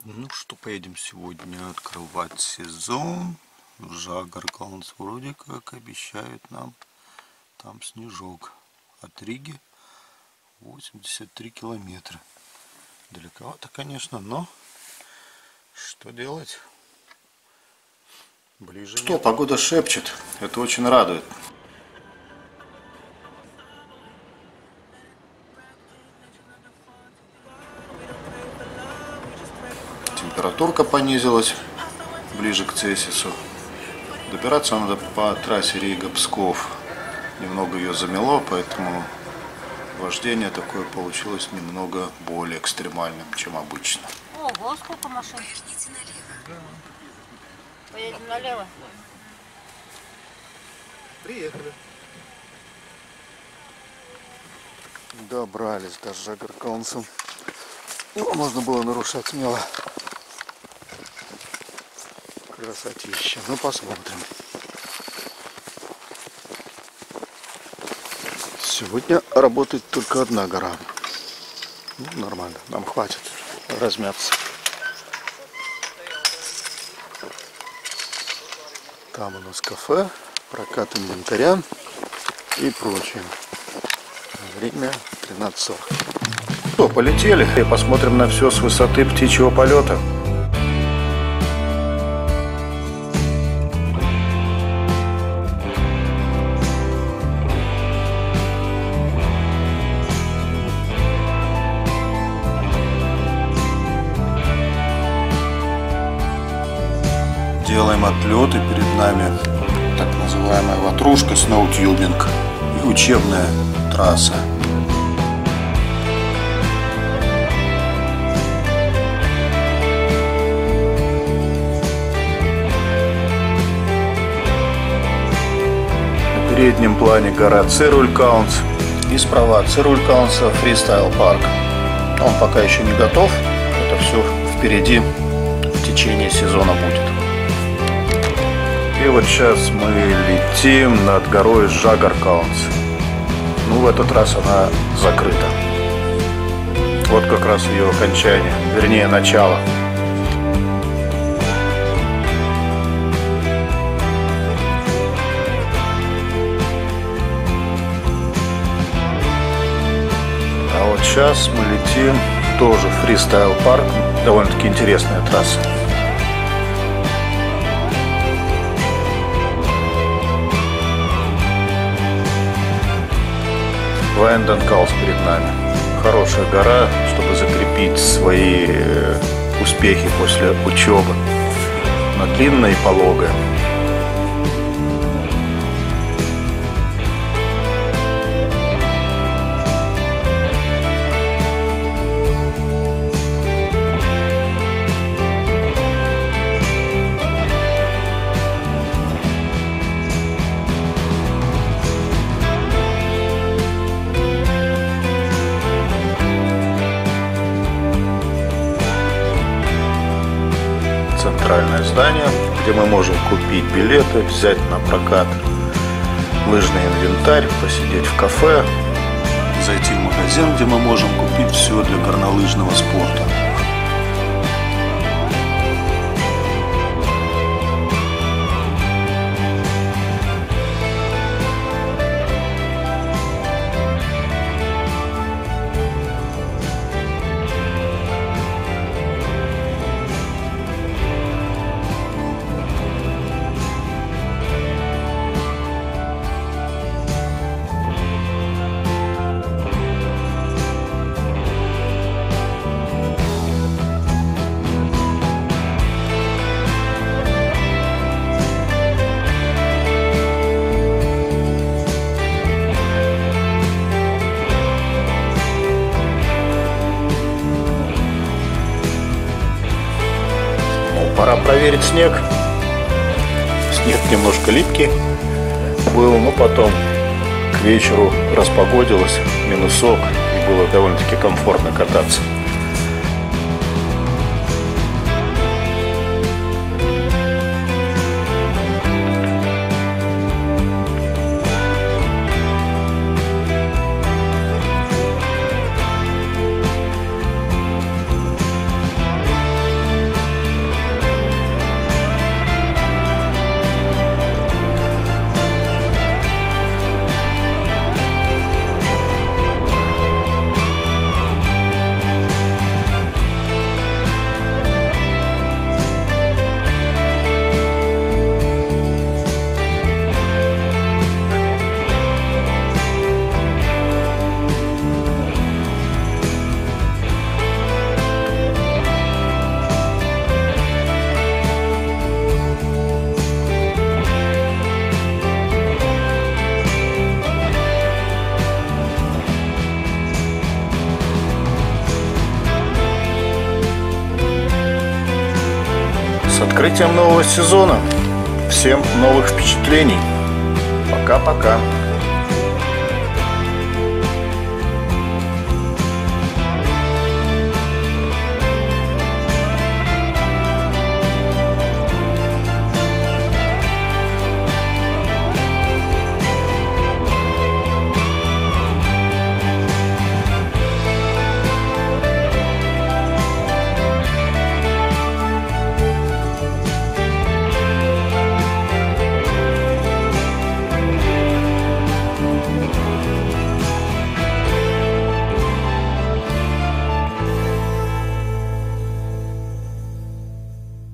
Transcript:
Ну что, поедем сегодня открывать сезон. Жагаркаунс вроде как обещают нам там снежок. От Риги 83 километра. Далековато, конечно, но что делать? Ближе Что, нет. погода шепчет. Это очень радует. Температурка понизилась ближе к Цельсису. Добираться надо по трассе Рига-Псков. Немного ее замело, поэтому вождение такое получилось немного более экстремальным, чем обычно. Ого, сколько машин. Поедем налево. Приехали. Добрались до Жагаркаунса. Его можно было нарушать смело. Красотища. Ну посмотрим. Сегодня работает только одна гора. Ну, нормально, нам хватит размяться. Там у нас кафе, прокат инвентаря и прочее. Время 13:40. Что, полетели и посмотрим на все с высоты птичьего полета. Делаем отлет, и перед нами так называемая ватрушка, сноутюбинг и учебная трасса. На переднем плане гора Цирулькаунс и справа от Цирулькаунса фристайл парк. Он пока еще не готов, это все впереди в течение сезона будет. И вот сейчас мы летим над горой Жагаркаунс. Ну, в этот раз она закрыта. Вот как раз ее окончание, вернее начало. А вот сейчас мы летим тоже в фристайл парк. Довольно-таки интересная трасса. Вайнденкаус перед нами. Хорошая гора, чтобы закрепить свои успехи после учебы. Но длинная и пологая. Центральное здание, где мы можем купить билеты, взять на прокат лыжный инвентарь, посидеть в кафе, зайти в магазин, где мы можем купить все для горнолыжного спорта. Пора проверить снег. Снег немножко липкий был, но потом к вечеру распогодилось, минусок, и было довольно-таки комфортно кататься. С открытием нового сезона. Всем новых впечатлений. Пока-пока.